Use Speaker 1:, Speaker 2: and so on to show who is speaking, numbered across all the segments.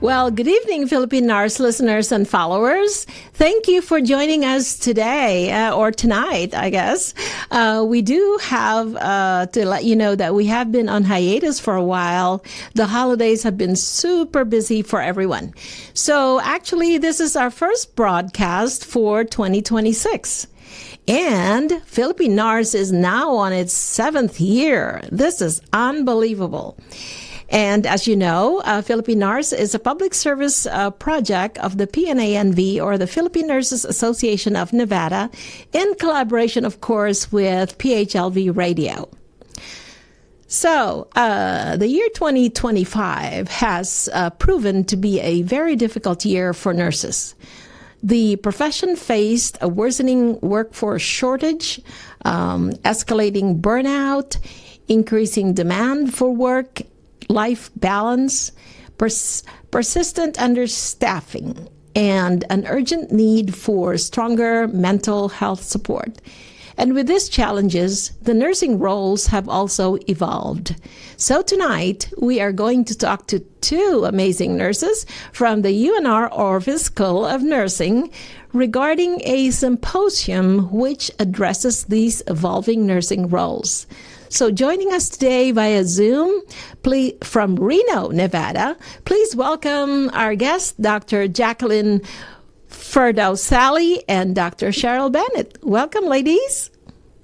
Speaker 1: Well, good evening, Philippine NARS listeners and followers. Thank you for joining us today, or tonight, I guess. We do have to let you know that we have been on hiatus for a while. The holidays have been super busy for everyone. So actually, this is our first broadcast for 2026. And Philippine NARS is now on its 7th year. This is unbelievable. And as you know, Philippine NARS is a public service project of the PNANV, or the Philippine Nurses Association of Nevada, in collaboration, of course, with PHLV Radio. So, the year 2025 has proven to be a very difficult year for nurses. The profession faced a worsening workforce shortage, escalating burnout, increasing demand for work, life balance, persistent understaffing, and an urgent need for stronger mental health support. And with these challenges, the nursing roles have also evolved. So tonight, we are going to talk to two amazing nurses from the UNR Orvis School of Nursing regarding a symposium which addresses these evolving nursing roles. So joining us today via Zoom from Reno, Nevada, please welcome our guests, Dr. Jacqueline Ferdowsali and Dr. Sheryl Bennett. Welcome, ladies.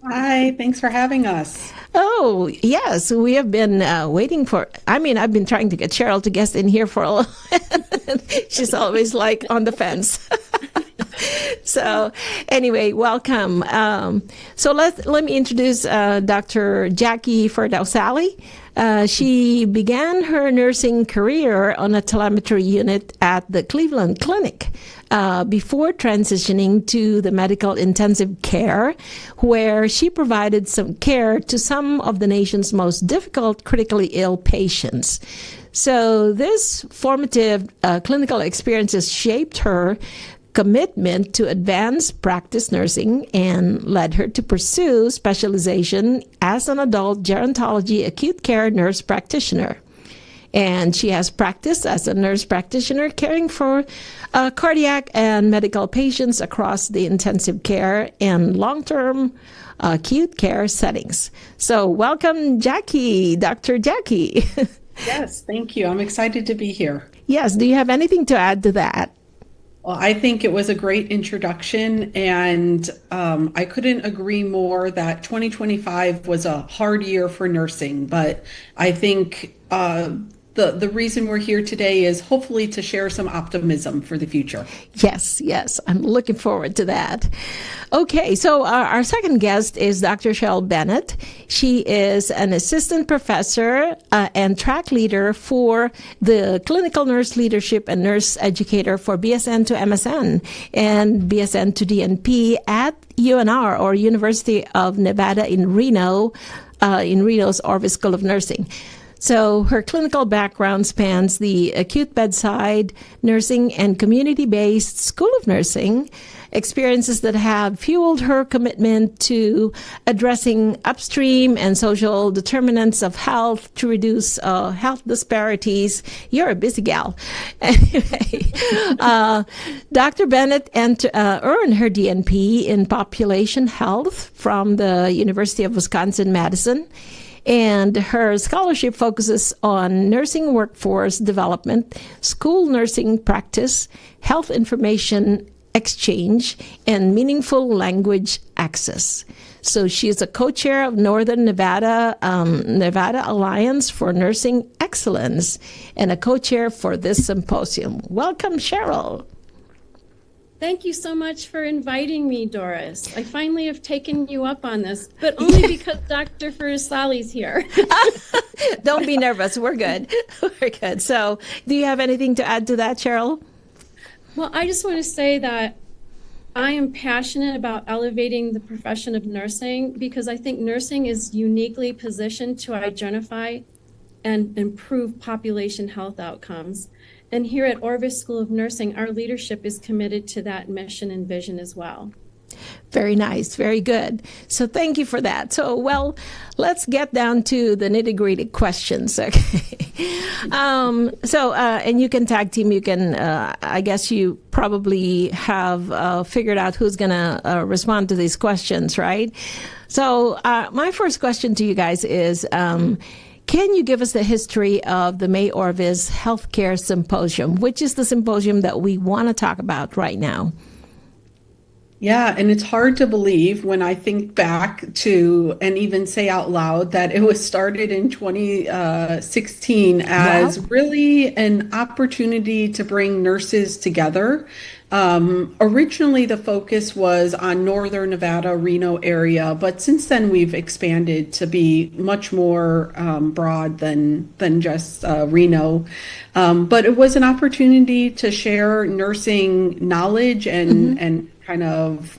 Speaker 2: Hi, thanks for having us.
Speaker 1: Oh, yes, we have been waiting for, I've been trying to get Sheryl to guest in here for a while. She's always like on the fence. So anyway, welcome. So let me introduce Dr. Jackie Ferdowsali. She began her nursing career on a telemetry unit at the Cleveland Clinic before transitioning to the medical intensive care, where she provided some care to some of the nation's most difficult critically ill patients. So this formative clinical experiences shaped her commitment to advanced practice nursing and led her to pursue specialization as an adult gerontology acute care nurse practitioner. And she has practiced as a nurse practitioner caring for cardiac and medical patients across the intensive care and long-term acute care settings. So welcome, Jackie, Dr. Jackie.
Speaker 2: Yes, thank you. I'm excited to be here.
Speaker 1: Yes. Do you have anything to add to that?
Speaker 2: Well, I think it was a great introduction, and I couldn't agree more that 2025 was a hard year for nursing. But I think the reason we're here today is hopefully to share some optimism for the future.
Speaker 1: Yes, I'm looking forward to that. Okay, so our second guest is Dr. Sheryl Bennett. She is an assistant professor and track leader for the clinical nurse leadership and nurse educator for BSN to MSN and BSN to DNP at UNR, or University of Nevada in Reno, in Reno's Orvis School of Nursing. So her clinical background spans the acute bedside nursing and community-based school of nursing, experiences that have fueled her commitment to addressing upstream and social determinants of health to reduce health disparities. You're a busy gal. Anyway, Dr. Bennett earned her DNP in population health from the University of Wisconsin-Madison. And her scholarship focuses on nursing workforce development, school nursing practice, health information exchange, and meaningful language access. So she is a co-chair of Northern Nevada Alliance for Nursing Excellence and a co-chair for this symposium. Welcome, Sheryl.
Speaker 3: Thank you so much for inviting me, Doris. I finally have taken you up on this, but only because Dr. Ferdowsali's here.
Speaker 1: Don't be nervous. We're good. We're good. So do you have anything to add to that, Sheryl?
Speaker 3: Well, I just want to say that I am passionate about elevating the profession of nursing because I think nursing is uniquely positioned to identify and improve population health outcomes. And here at Orvis School of Nursing, our leadership is committed to that mission and vision as well.
Speaker 1: Very nice. Very good. So thank you for that. So, well, let's get down to the nitty-gritty questions. Okay. And you can tag team. You can, I guess you probably have figured out who's going to respond to these questions, right? So my first question to you guys is, can you give us the history of the May Orvis Healthcare Symposium, which is the symposium that we want to talk about right now?
Speaker 2: Yeah, and it's hard to believe when I think back to and even say out loud that it was started in 2016 as really an opportunity to bring nurses together. Originally, the focus was on Northern Nevada, Reno area, but since then we've expanded to be much more broad than just Reno. But it was an opportunity to share nursing knowledge and kind of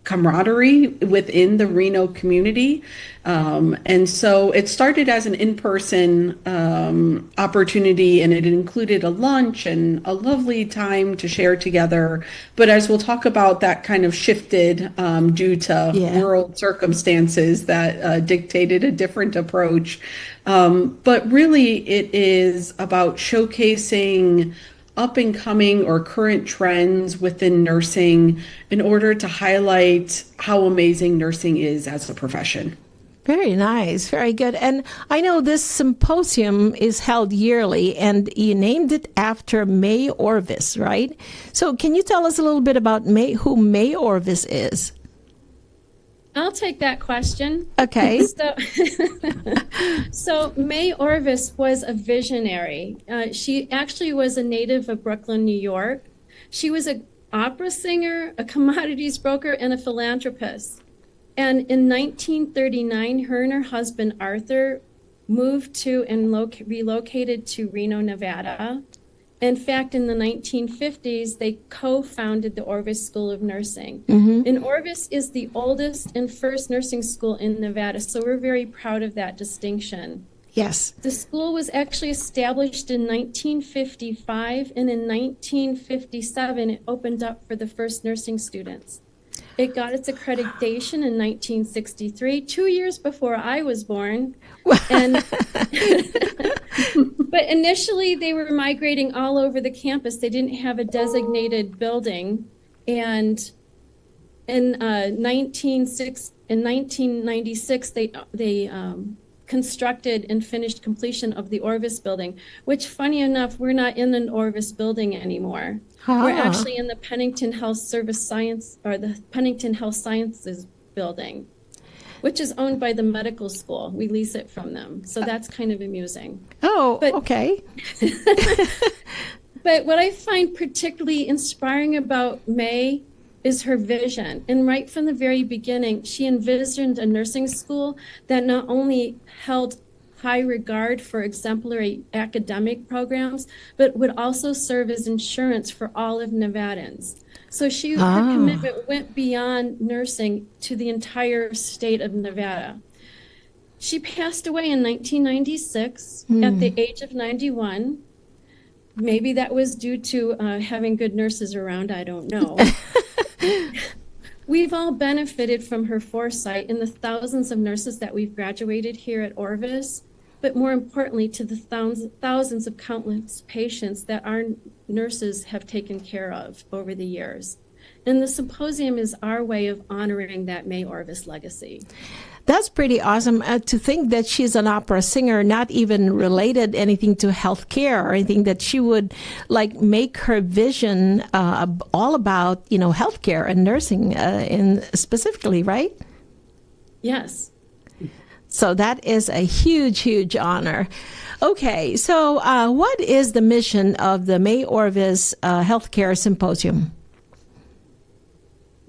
Speaker 2: camaraderie within the Reno community. And so it started as an in-person opportunity, and it included a lunch and a lovely time to share together. But as we'll talk about, that kind of shifted due to world circumstances that dictated a different approach. But really, it is about showcasing up and coming or current trends within nursing in order to highlight how amazing nursing is as a profession.
Speaker 1: Very nice. Very good. And I know this symposium is held yearly, and you named it after May Orvis, right? So can you tell us a little bit about who May Orvis is?
Speaker 3: I'll take that question.
Speaker 1: Okay.
Speaker 3: So May Orvis was a visionary. She actually was a native of Brooklyn, New York. She was an opera singer, a commodities broker, and a philanthropist. And in 1939, her and her husband, Arthur, moved to and relocated to Reno, Nevada. In fact, in the 1950s, they co-founded the Orvis School of Nursing. Mm-hmm. And Orvis is the oldest and first nursing school in Nevada, so we're very proud of that distinction.
Speaker 1: Yes.
Speaker 3: The school was actually established in 1955, and in 1957, it opened up for the first nursing students. It got its accreditation in 1963, 2 years before I was born. And but initially, they were migrating all over the campus. They didn't have a designated building. And in 1996, they constructed and finished completion of the Orvis building, which, funny enough, we're not in an Orvis building anymore. We're actually in the Pennington Health the Pennington Health Sciences building, which is owned by the medical school. We lease it from them. So that's kind of amusing.
Speaker 1: Okay.
Speaker 3: But what I find particularly inspiring about May is her vision. And right from the very beginning, she envisioned a nursing school that not only held high regard for exemplary academic programs, but would also serve as insurance for all of Nevadans. So her commitment went beyond nursing to the entire state of Nevada. She passed away in 1996 at the age of 91. Maybe that was due to having good nurses around, I don't know. We've all benefited from her foresight in the thousands of nurses that we've graduated here at Orvis, but more importantly, to the thousands of countless patients that our nurses have taken care of over the years. And the symposium is our way of honoring that May Orvis legacy.
Speaker 1: That's pretty awesome to think that she's an opera singer, not even related anything to healthcare or anything, that she would make her vision all about, healthcare and nursing specifically, right?
Speaker 3: Yes.
Speaker 1: So that is a huge, huge honor. Okay, so what is the mission of the May Orvis Healthcare Symposium?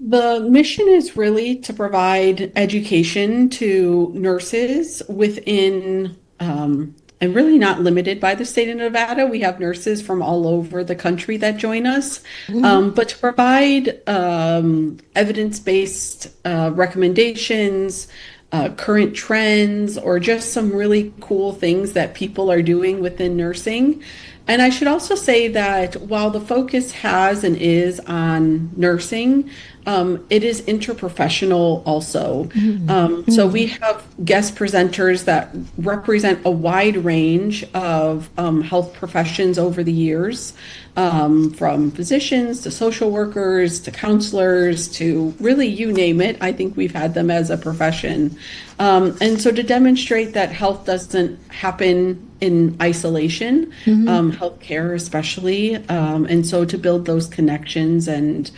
Speaker 2: The mission is really to provide education to nurses within, and really not limited by the state of Nevada. We have nurses from all over the country that join us, but to provide evidence-based recommendations, current trends, or just some really cool things that people are doing within nursing. And I should also say that while the focus has and is on nursing, it is interprofessional also. So we have guest presenters that represent a wide range of health professions over the years, from physicians to social workers to counselors to really you name it. I think we've had them as a profession. And so to demonstrate that health doesn't happen in isolation, healthcare especially, and so to build those connections and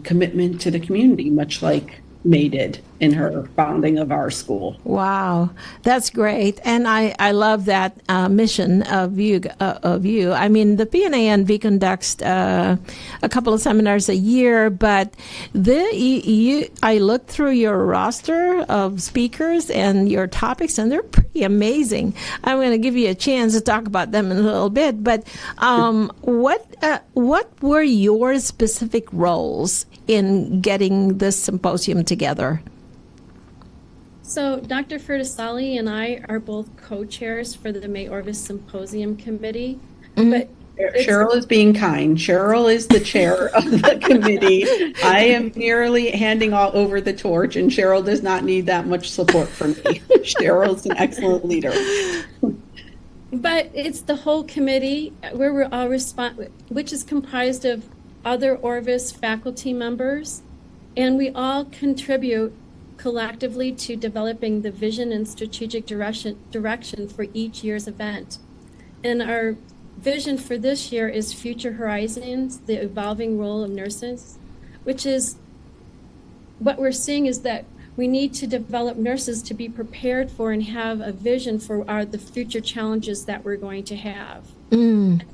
Speaker 2: commitment to the community, much like May did in her founding of our school.
Speaker 1: Wow, that's great, and I love that mission of you. I mean, the PNANV conducts a couple of seminars a year, but I looked through your roster of speakers and your topics, and they're pretty amazing. I'm going to give you a chance to talk about them in a little bit, but what were your specific roles in getting this symposium together?
Speaker 3: So Dr. Ferdowsali and I are both co-chairs for the May Orvis Symposium Committee. But
Speaker 2: Sheryl is being kind. Sheryl is the chair of the committee. I am merely handing all over the torch, and Sheryl does not need that much support from me. Cheryl's an excellent leader.
Speaker 3: But it's the whole committee where we're all which is comprised of other Orvis faculty members, and we all contribute collectively to developing the vision and strategic direction for each year's event. And our vision for this year is Future Horizons, the evolving role of nurses, which is what we're seeing is that we need to develop nurses to be prepared for and have a vision for the future challenges that we're going to have.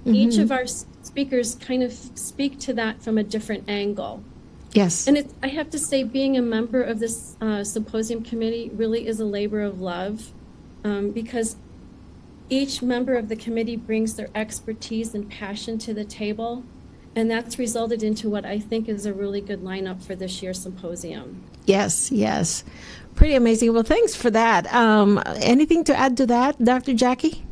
Speaker 3: Each of our speakers kind of speak to that from a different angle.
Speaker 1: Yes.
Speaker 3: And I have to say, being a member of this symposium committee really is a labor of love, because each member of the committee brings their expertise and passion to the table. And that's resulted into what I think is a really good lineup for this year's symposium.
Speaker 1: Yes, yes. Pretty amazing. Well, thanks for that. Anything to add to that, Dr. Jackie?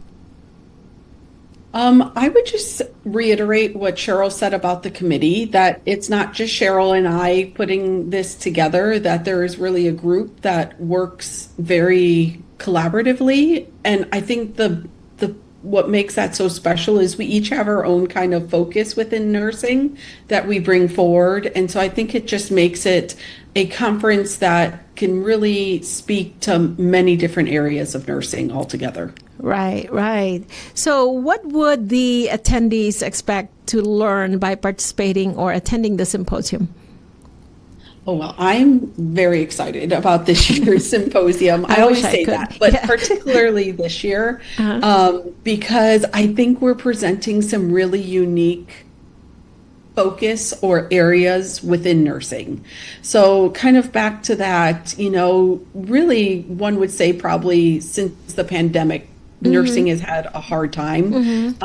Speaker 2: I would just reiterate what Sheryl said about the committee, that it's not just Sheryl and I putting this together, that there is really a group that works very collaboratively. And I think what makes that so special is we each have our own kind of focus within nursing that we bring forward. And so I think it just makes it a conference that can really speak to many different areas of nursing altogether.
Speaker 1: Right, right. So what would the attendees expect to learn by participating or attending the symposium?
Speaker 2: Oh, well, I'm very excited about this year's symposium. I always say that, but particularly this year, because I think we're presenting some really unique focus or areas within nursing. So kind of back to that, really one would say probably since the pandemic, nursing has had a hard time.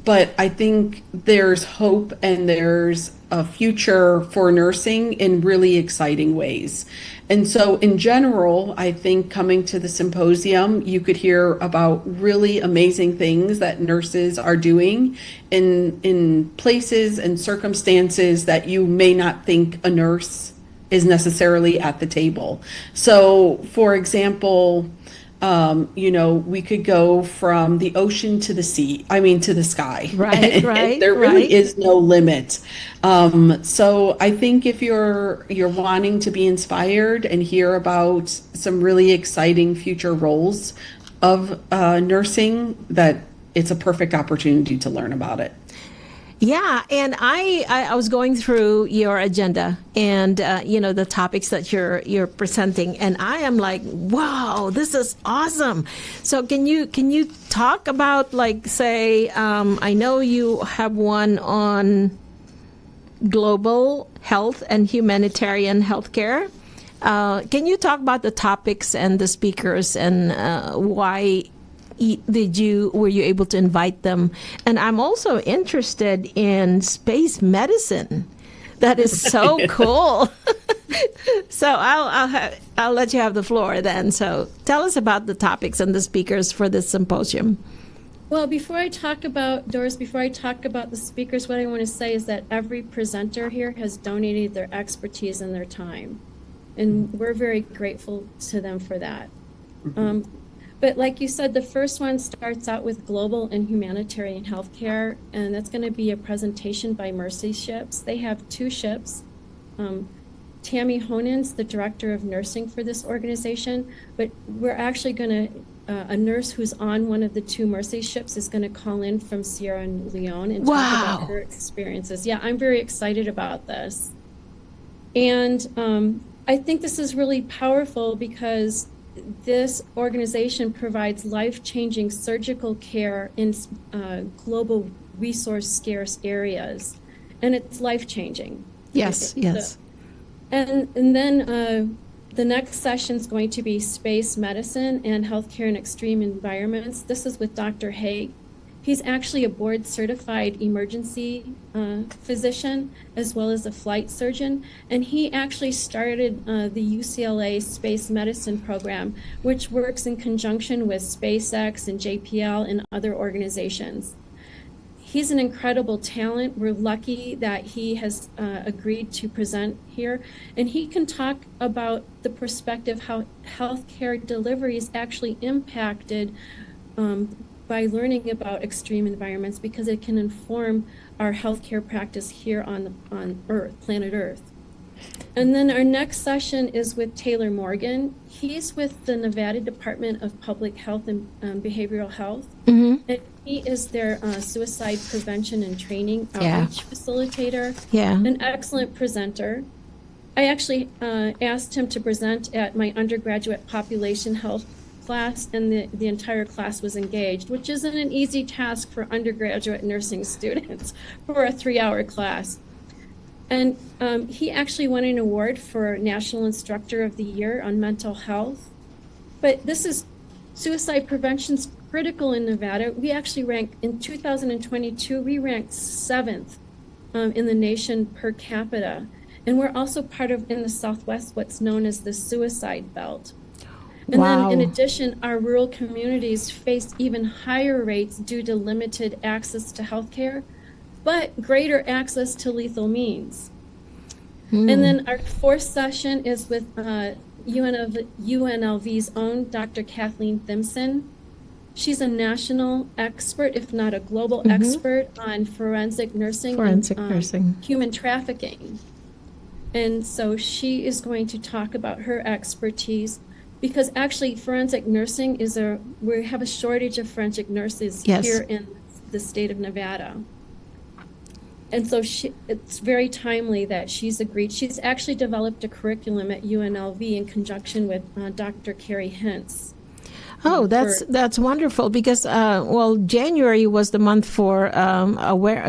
Speaker 2: But I think there's hope and there's a future for nursing in really exciting ways. And so in general, I think coming to the symposium, you could hear about really amazing things that nurses are doing in places and circumstances that you may not think a nurse is necessarily at the table. So for example, we could go from the ocean to the to the sky.
Speaker 1: Right, right.
Speaker 2: There really is no limit. So I think if you're wanting to be inspired and hear about some really exciting future roles of nursing, that it's a perfect opportunity to learn about it.
Speaker 1: Yeah, and I was going through your agenda and the topics that you're presenting, and I am like, wow, this is awesome. So can you talk about, like, say, I know you have one on global health and humanitarian healthcare. Can you talk about the topics and the speakers and why were you able to invite them? And I'm also interested in space medicine. That is so cool. So I'll let you have the floor then. So tell us about the topics and the speakers for this symposium.
Speaker 3: Well, before I talk about Doris, before I talk about the speakers, what I want to say is that every presenter here has donated their expertise and their time, and we're very grateful to them for that. But like you said, the first one starts out with global and humanitarian healthcare, and that's going to be a presentation by Mercy Ships. They have 2 ships. Tammy Honen's the director of nursing for this organization, but we're actually going to a nurse who's on one of the 2 Mercy ships is going to call in from Sierra Leone and talk about her experiences. Yeah, I'm very excited about this. And I think this is really powerful because this organization provides life-changing surgical care in global resource scarce areas. And it's life-changing.
Speaker 1: Yes, yes.
Speaker 3: And then the next session is going to be space medicine and healthcare in extreme environments. This is with Dr. Haig. He's actually a board certified emergency physician as well as a flight surgeon. And he actually started the UCLA space medicine program, which works in conjunction with SpaceX and JPL and other organizations. He's an incredible talent. We're lucky that he has agreed to present here. And he can talk about the perspective how healthcare delivery is actually impacted by learning about extreme environments, because it can inform our healthcare practice here on Earth, planet Earth. And then our next session is with Taylor Morgan. He's with the Nevada Department of Public Health and Behavioral Health. And he is their suicide prevention and training outreach facilitator. An excellent presenter. I actually asked him to present at my undergraduate population health class, and the entire class was engaged, which isn't an easy task for undergraduate nursing students for a 3-hour class. And he actually won an award for National Instructor of the Year on mental health. But this is suicide prevention's critical in Nevada. We actually ranked, in 2022, we ranked 7th in the nation per capita. And we're also part of, in the Southwest, what's known as the suicide belt. And then in addition, our rural communities face even higher rates due to limited access to healthcare, but greater access to lethal means. And then our 4th session is with UNLV's own Dr. Kathleen Thimpson. She's a national expert, if not a global expert, on forensic nursing and human trafficking. And so she is going to talk about her expertise, because actually forensic nursing we have a shortage of forensic nurses here in the state of Nevada. And so it's very timely that she's agreed. She's actually developed a curriculum at UNLV in conjunction with Dr. Carrie Hintz.
Speaker 1: Oh, that's wonderful, because, January was the month for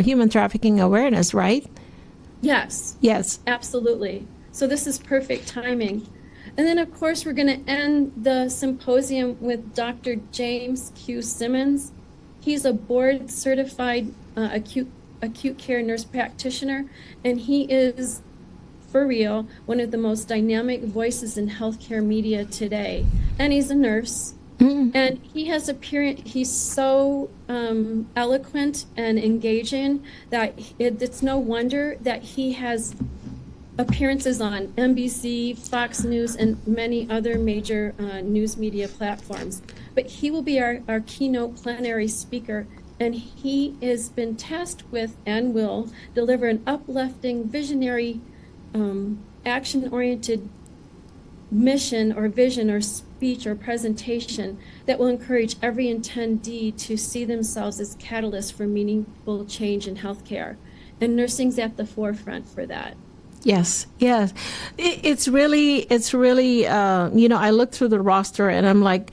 Speaker 1: human trafficking awareness, right?
Speaker 3: Yes.
Speaker 1: Yes.
Speaker 3: Absolutely. So this is perfect timing. And then, of course, we're going to end the symposium with Dr. James Q. Simmons. He's a board-certified acute care nurse practitioner, and he is, for real, one of the most dynamic voices in healthcare media today. And he's a nurse. And he has he's so eloquent and engaging that it's no wonder that he has appearances on NBC, Fox News, and many other major news media platforms. But he will be our keynote plenary speaker, and he has been tasked with and will deliver an uplifting, visionary, action-oriented mission or vision or speech or presentation that will encourage every attendee to see themselves as catalysts for meaningful change in healthcare. And nursing's at the forefront for that.
Speaker 1: Yes. It's really, I looked through the roster and I'm like,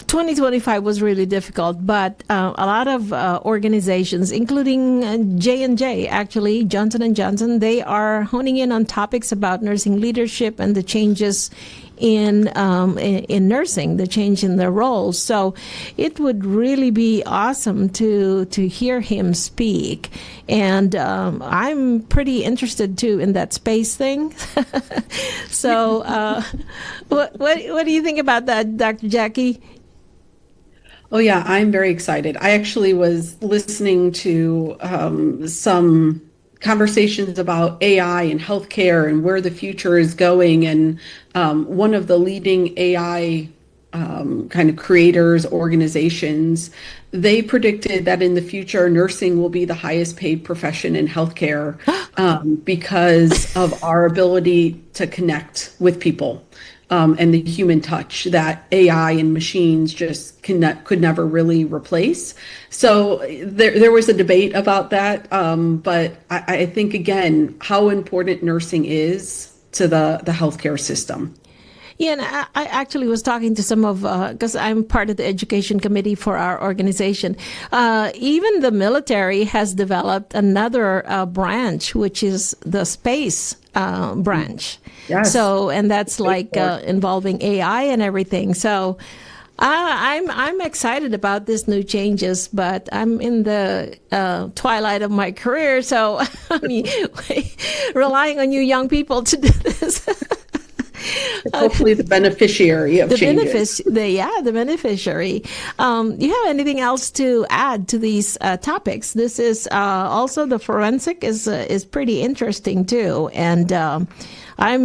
Speaker 1: 2025 was really difficult, but a lot of organizations, including J&J, actually, Johnson & Johnson, they are honing in on topics about nursing leadership and the changes in nursing, the change in their roles. So it would really be awesome to hear him speak. And I'm pretty interested too in that space thing. So what do you think about that, Dr. Jackie?
Speaker 2: Oh, yeah, I'm very excited. I actually was listening to some conversations about AI and healthcare and where the future is going. And one of the leading AI kind of creators, organizations, they predicted that in the future, nursing will be the highest paid profession in healthcare because of our ability to connect with people. And the human touch that AI and machines just could never really replace. So there was a debate about that, but I think again how important nursing is to the healthcare system.
Speaker 1: Yeah, and I actually was talking to some of, because I'm part of the education committee for our organization. Even the military has developed another branch, which is the space branch.
Speaker 2: Yes.
Speaker 1: So, and that's like involving AI and everything. So, I'm excited about these new changes, but I'm in the twilight of my career, so I mean, relying on you young people to do this.
Speaker 2: Hopefully the beneficiary of changes.
Speaker 1: The beneficiary. You have anything else to add to these topics? This is also the forensic is pretty interesting too, and I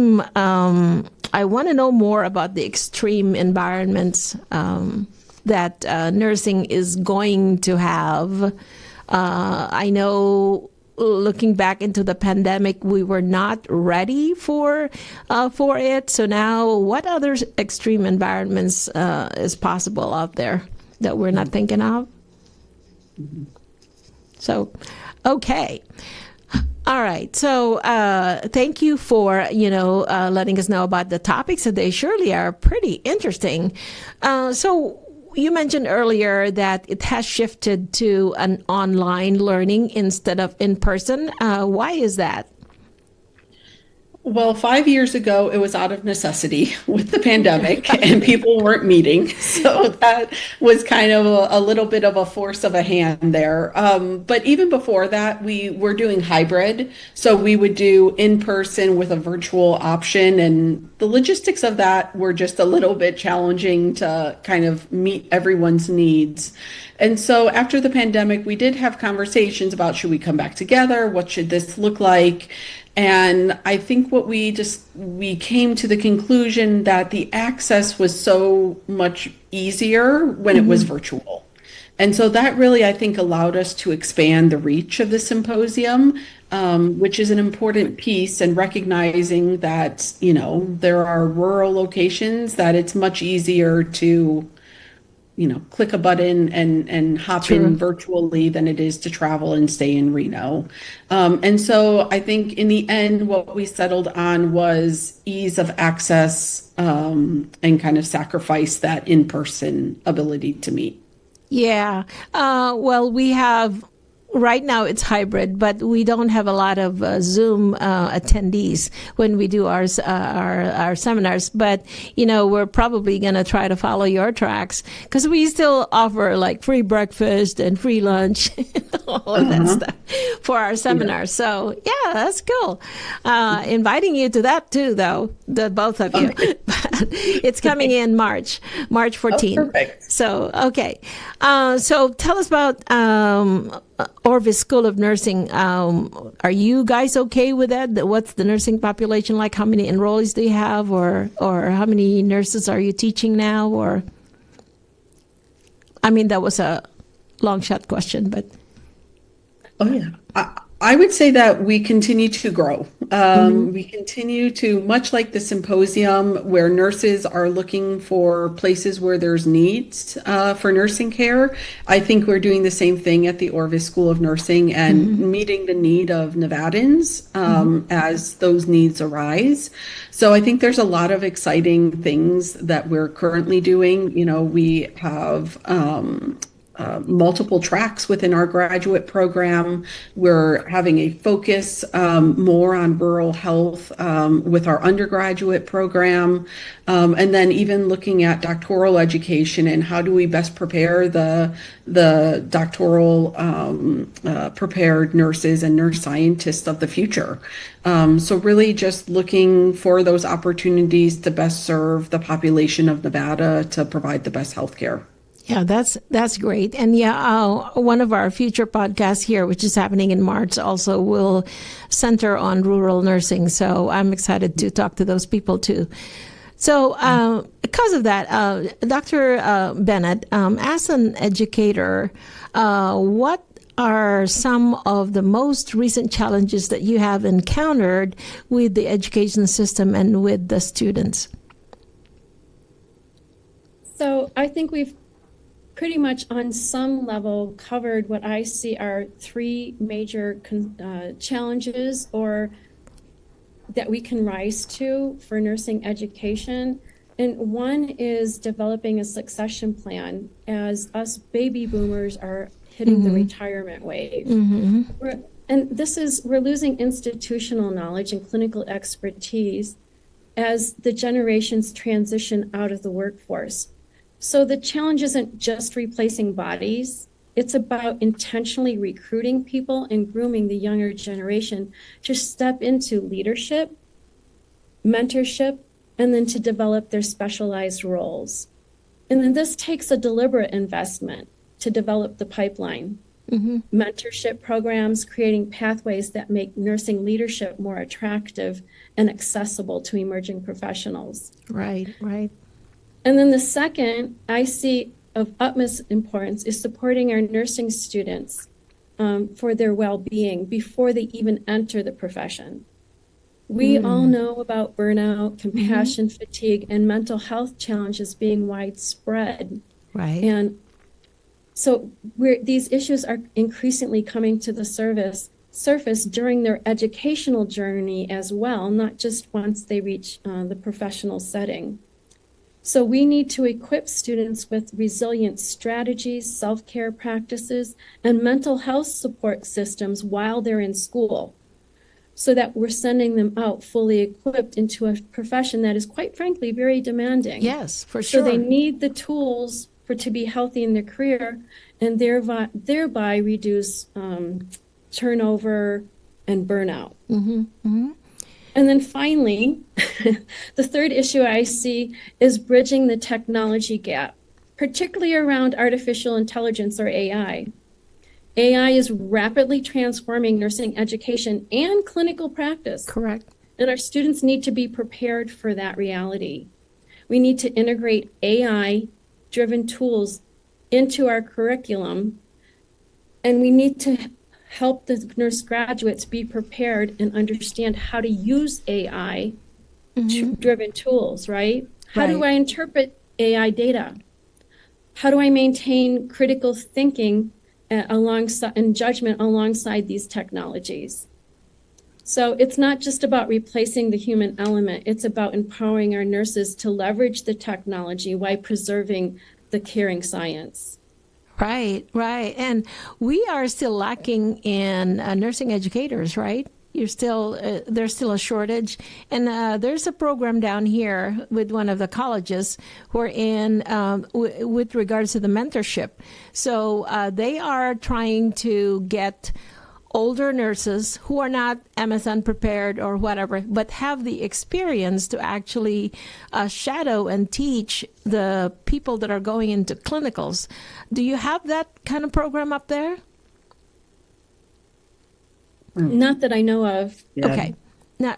Speaker 1: want to know more about the extreme environments that nursing is going to have. I know, looking back into the pandemic, we were not ready for it. So now, what other extreme environments is possible out there that we're not thinking of? So, okay. All right. So thank you for, letting us know about the topics. And they surely are pretty interesting. So you mentioned earlier that it has shifted to an online learning instead of in person. Why is that?
Speaker 2: Well, 5 years ago, it was out of necessity with the pandemic and people weren't meeting. So that was kind of a little bit of a force of a hand there. But even before that, we were doing hybrid. So we would do in person with a virtual option. And the logistics of that were just a little bit challenging to kind of meet everyone's needs. And so after the pandemic, we did have conversations about, should we come back together? What should this look like? And I think we came to the conclusion that the access was so much easier when it was virtual. And so that really, I think, allowed us to expand the reach of the symposium, which is an important piece, and recognizing that, there are rural locations that it's much easier to click a button and hop in virtually than it is to travel and stay in Reno. And so I think in the end, what we settled on was ease of access and kind of sacrifice that in-person ability to meet.
Speaker 1: Yeah. Well, we have. Right now it's hybrid, but we don't have a lot of Zoom attendees when we do our seminars. But we're probably going to try to follow your tracks, because we still offer like free breakfast and free lunch, all of that stuff for our seminars. Yeah. So yeah, that's cool. Inviting you to that too, though, the both of you. It's coming in March 14th.
Speaker 2: Oh, perfect.
Speaker 1: So okay. So tell us about Orvis School of Nursing. Are you guys okay with that? What's the nursing population like? How many enrollees do you have, or how many nurses are you teaching now? Or, I mean, that was a long shot question, but.
Speaker 2: Oh yeah. I would say that we continue to grow. We continue to, much like the symposium, where nurses are looking for places where there's needs for nursing care. I think we're doing the same thing at the Orvis School of Nursing and meeting the need of Nevadans as those needs arise. So I think there's a lot of exciting things that we're currently doing. We have multiple tracks within our graduate program. We're having a focus more on rural health with our undergraduate program. And then even looking at doctoral education and how do we best prepare the doctoral prepared nurses and nurse scientists of the future. So really just looking for those opportunities to best serve the population of Nevada to provide the best healthcare.
Speaker 1: Yeah, that's great. And one of our future podcasts here, which is happening in March, also will center on rural nursing. So I'm excited to talk to those people too. So because of that, Dr. Bennett, as an educator, what are some of the most recent challenges that you have encountered with the education system and with the students?
Speaker 3: So I think we've pretty much on some level covered what I see are three major challenges or that we can rise to for nursing education. And one is developing a succession plan as us baby boomers are hitting the retirement wave. We're losing institutional knowledge and clinical expertise as the generations transition out of the workforce. So the challenge isn't just replacing bodies. It's about intentionally recruiting people and grooming the younger generation to step into leadership, mentorship, and then to develop their specialized roles. And then this takes a deliberate investment to develop the pipeline. Mentorship programs, creating pathways that make nursing leadership more attractive and accessible to emerging professionals.
Speaker 1: Right.
Speaker 3: And then the second I see of utmost importance is supporting our nursing students for their well-being before they even enter the profession. We all know about burnout, compassion fatigue, and mental health challenges being widespread.
Speaker 1: Right.
Speaker 3: And so these issues are increasingly coming to the surface during their educational journey as well, not just once they reach the professional setting. So we need to equip students with resilient strategies, self-care practices, and mental health support systems while they're in school, so that we're sending them out fully equipped into a profession that is, quite frankly, very demanding.
Speaker 1: Yes, for sure.
Speaker 3: So they need the tools to be healthy in their career and thereby reduce turnover and burnout. And then finally, the third issue I see is bridging the technology gap, particularly around artificial intelligence or AI. AI is rapidly transforming nursing education and clinical practice.
Speaker 1: Correct.
Speaker 3: And our students need to be prepared for that reality. We need to integrate AI-driven tools into our curriculum, and we need to help the nurse graduates be prepared and understand how to use AI-driven tools, right? How do I interpret AI data? How do I maintain critical thinking alongside and judgment alongside these technologies? So it's not just about replacing the human element. It's about empowering our nurses to leverage the technology while preserving the caring science.
Speaker 1: Right. And we are still lacking in nursing educators, right? There's still a shortage. And there's a program down here with one of the colleges wherein with regards to the mentorship. So they are trying to get older nurses who are not MSN prepared or whatever, but have the experience to actually shadow and teach the people that are going into clinicals. Do you have that kind of program up there?
Speaker 3: Not that I know of.
Speaker 1: Yeah. Okay. Now,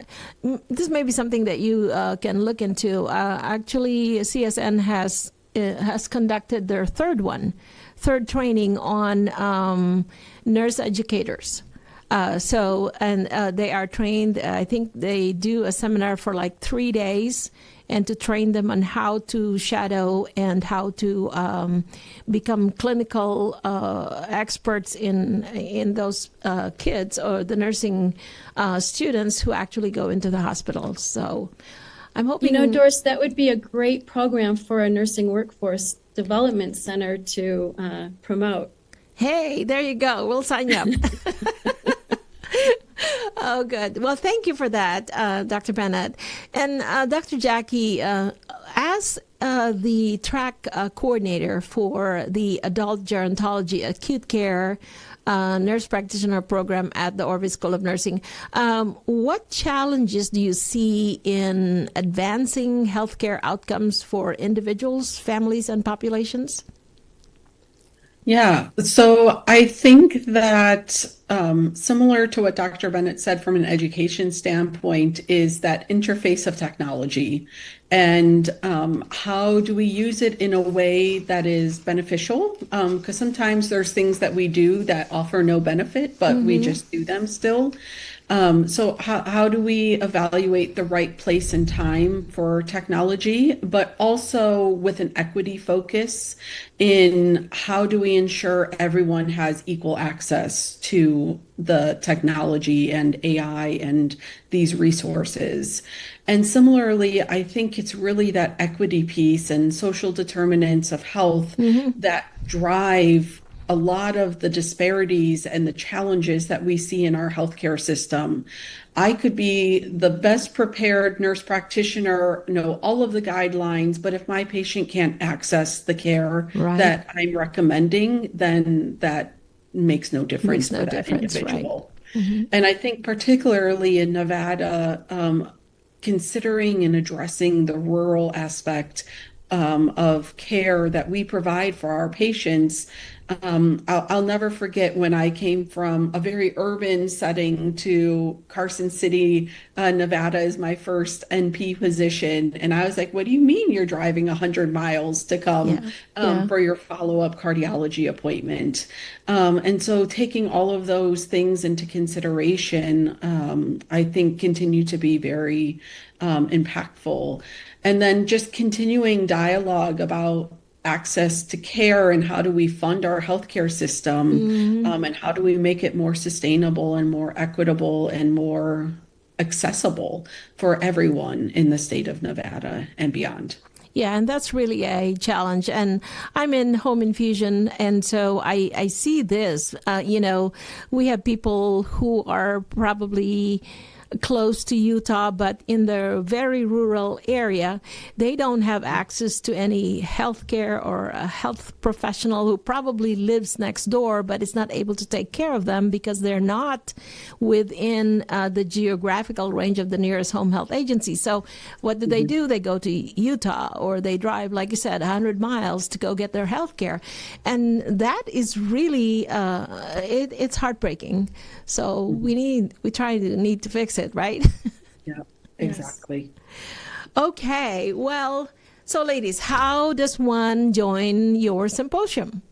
Speaker 1: this may be something that you can look into. Actually, CSN has conducted their third training on nurse educators. They are trained, I think they do a seminar for like 3 days, and to train them on how to shadow and how to become clinical experts in those kids or the nursing students who actually go into the hospital. So I'm hoping...
Speaker 3: Doris, that would be a great program for a nursing workforce development center to promote.
Speaker 1: Hey, there you go. We'll sign you up. Oh, good. Well, thank you for that, Dr. Bennett. And Dr. Jackie, as the track coordinator for the adult gerontology acute care nurse practitioner program at the Orvis School of Nursing, what challenges do you see in advancing healthcare outcomes for individuals, families, and populations?
Speaker 2: Yeah, so I think that similar to what Dr. Bennett said from an education standpoint is that interface of technology and how do we use it in a way that is beneficial? Because sometimes there's things that we do that offer no benefit, but we just do them still. So how do we evaluate the right place and time for technology, but also with an equity focus in how do we ensure everyone has equal access to the technology and AI and these resources? And similarly, I think it's really that equity piece and social determinants of health that drive a lot of the disparities and the challenges that we see in our healthcare system. I could be the best prepared nurse practitioner, know all of the guidelines, but if my patient can't access the care that I'm recommending, then that makes no difference for that individual. Right. And I think particularly in Nevada, considering and addressing the rural aspect of care that we provide for our patients. I'll never forget when I came from a very urban setting to Carson City, Nevada as my first NP position. And I was like, what do you mean you're driving 100 miles to come for your follow-up cardiology appointment? And so taking all of those things into consideration, I think continue to be very impactful. And then just continuing dialogue about access to care and how do we fund our healthcare system and how do we make it more sustainable and more equitable and more accessible for everyone in the state of Nevada and beyond.
Speaker 1: Yeah, and that's really a challenge. And I'm in home infusion, and so I see this. We have people who are probably close to Utah, but in the very rural area, they don't have access to any health care or a health professional who probably lives next door, but is not able to take care of them because they're not within the geographical range of the nearest home health agency. So what do? They go to Utah, or they drive, like you said, 100 miles to go get their health care. And that is really, it's heartbreaking. So we need to fix it, right?
Speaker 2: Yeah, exactly.
Speaker 1: Okay, well, so ladies, how does one join your symposium?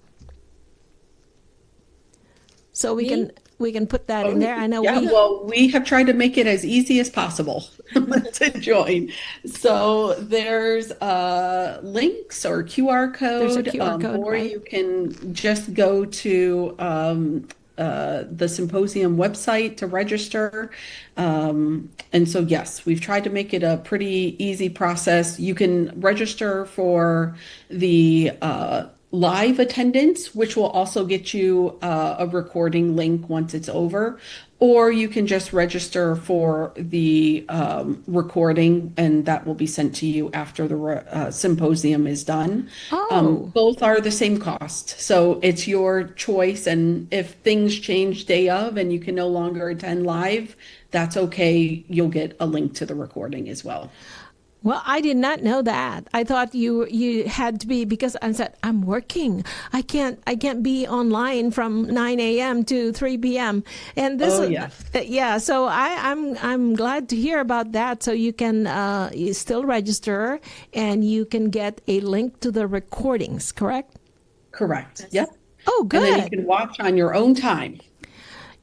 Speaker 1: So we can put that in there. I know.
Speaker 2: We have tried to make it as easy as possible to join. So there's links or QR code,
Speaker 1: there's a QR code,
Speaker 2: or
Speaker 1: right?
Speaker 2: you can just go to the symposium website to register. And so, yes, we've tried to make it a pretty easy process. You can register for the live attendance, which will also get you a recording link once it's over, or you can just register for the recording, and that will be sent to you after the symposium is done. Both are the same cost, so it's your choice. And if things change day of and you can no longer attend live, that's okay. You'll get a link to the recording as well.
Speaker 1: Well, I did not know that. I thought you had to be, because I said, I'm working. I can't be online from 9 a.m. to 3 p.m. And this so I'm glad to hear about that. So you can you still register and you can get a link to the recordings, correct?
Speaker 2: Correct. Yep.
Speaker 1: Oh, good.
Speaker 2: And then you can watch on your own time.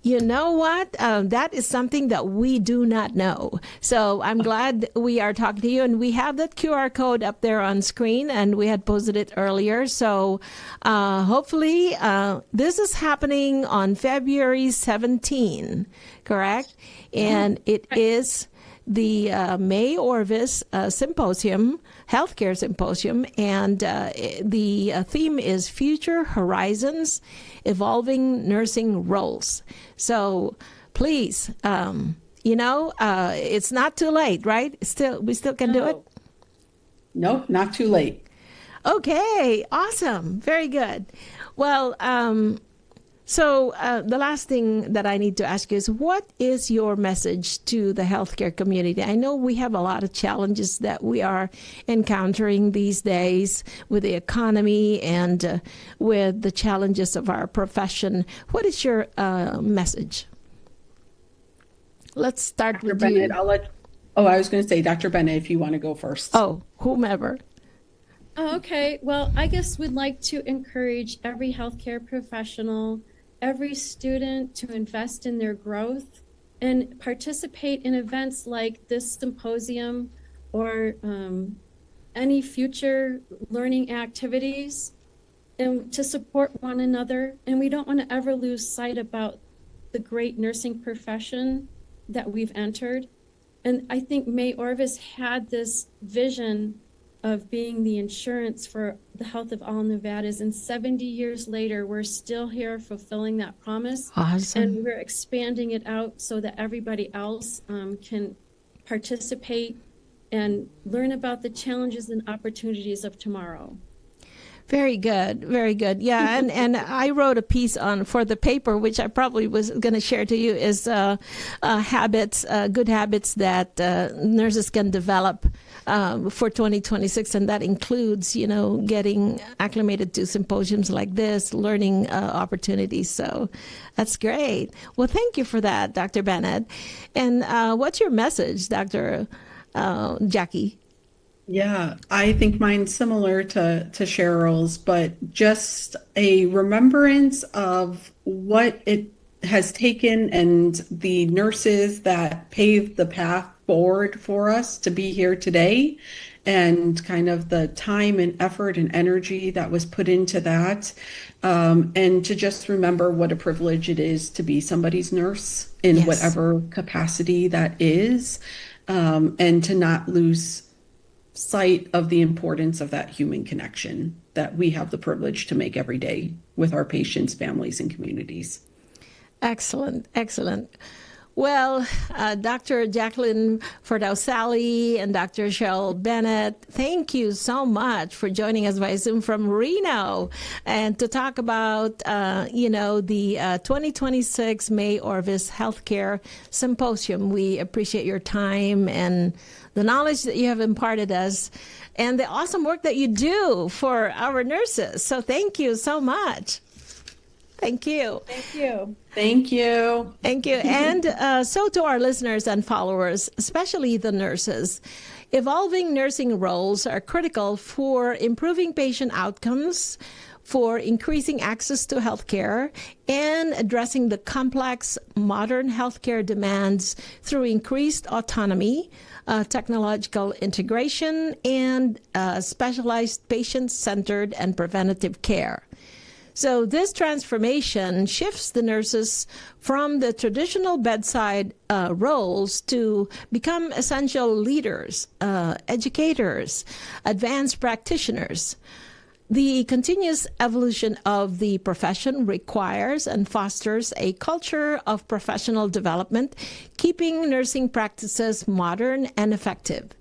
Speaker 1: You know what? That is something that we do not know. So I'm glad we are talking to you. And we have that QR code up there on screen, and we had posted it earlier. So hopefully this is happening on February 17, correct? And it is the May Orvis Symposium, Healthcare Symposium, and the theme is Future Horizons, Evolving Nursing Roles. So please, it's not too late, right? We still can do it?
Speaker 2: No, not too late.
Speaker 1: Okay, awesome. Very good. Well, So the last thing that I need to ask you is, what is your message to the healthcare community? I know we have a lot of challenges that we are encountering these days with the economy and with the challenges of our profession. What is your message? Let's start
Speaker 2: Dr.
Speaker 1: with
Speaker 2: Bennett,
Speaker 1: you.
Speaker 2: I was going to say, Dr. Bennett, if you want to go first.
Speaker 1: Oh, whomever.
Speaker 3: Oh, okay. Well, I guess we'd like to encourage every healthcare professional, every student to invest in their growth and participate in events like this symposium or any future learning activities, and to support one another. And we don't want to ever lose sight about the great nursing profession that we've entered. And I think May Orvis had this vision of being the insurance for the health of all Nevadas. And 70 years later, we're still here fulfilling that promise.
Speaker 1: Awesome.
Speaker 3: And we're expanding it out so that everybody else can participate and learn about the challenges and opportunities of tomorrow.
Speaker 1: Very good. Very good. Yeah. And I wrote a piece for the paper, which I probably was going to share to you, is habits, good habits that nurses can develop for 2026. And that includes, getting acclimated to symposiums like this, learning opportunities. So that's great. Well, thank you for that, Dr. Bennett. And what's your message, Dr. Jackie?
Speaker 2: Yeah, I think mine's similar to Cheryl's, but just a remembrance of what it has taken and the nurses that paved the path forward for us to be here today, and kind of the time and effort and energy that was put into that. And to just remember what a privilege it is to be somebody's nurse in
Speaker 1: Yes.
Speaker 2: whatever capacity that is, and to not lose sight of the importance of that human connection that we have the privilege to make every day with our patients, families, and communities.
Speaker 1: Excellent, excellent. Well, Dr. Jacqueline Ferdowsali and Dr. Sheryl Bennett, thank you so much for joining us by Zoom from Reno and to talk about, the 2026 May Orvis Healthcare Symposium. We appreciate your time and the knowledge that you have imparted us and the awesome work that you do for our nurses. So thank you so much. Thank you.
Speaker 3: Thank you.
Speaker 2: Thank you.
Speaker 1: Thank you. And so to our listeners and followers, especially the nurses, evolving nursing roles are critical for improving patient outcomes, for increasing access to healthcare, and addressing the complex modern healthcare demands through increased autonomy, technological integration, and specialized patient-centered and preventative care. So this transformation shifts the nurses from the traditional bedside roles to become essential leaders, educators, advanced practitioners. The continuous evolution of the profession requires and fosters a culture of professional development, keeping nursing practices modern and effective.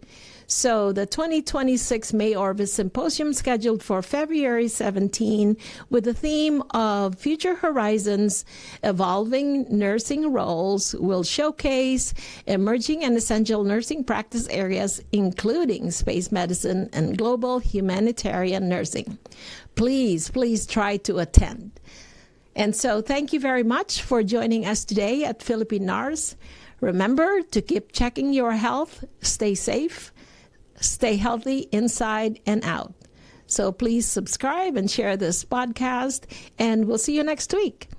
Speaker 1: So the 2026 May Orvis Symposium, scheduled for February 17, with the theme of Future Horizons, Evolving Nursing Roles, will showcase emerging and essential nursing practice areas, including space medicine and global humanitarian nursing. Please try to attend. And so thank you very much for joining us today at Philippine NARS. Remember to keep checking your health, stay safe, stay healthy inside and out. So please subscribe and share this podcast, and we'll see you next week.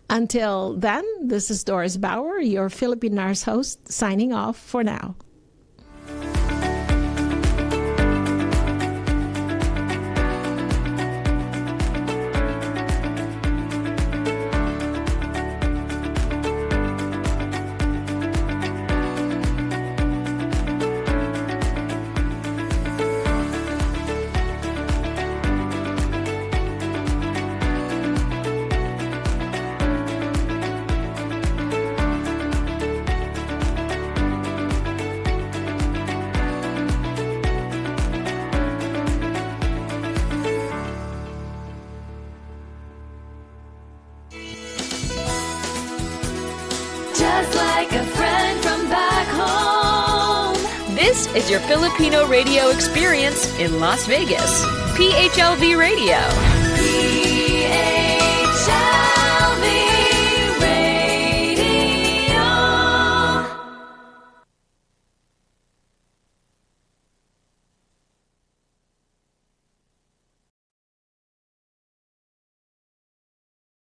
Speaker 1: Until then, this is Doris Bauer, your Philippine NARS host, signing off for now.
Speaker 4: is your Filipino radio experience in Las Vegas. PHLV Radio.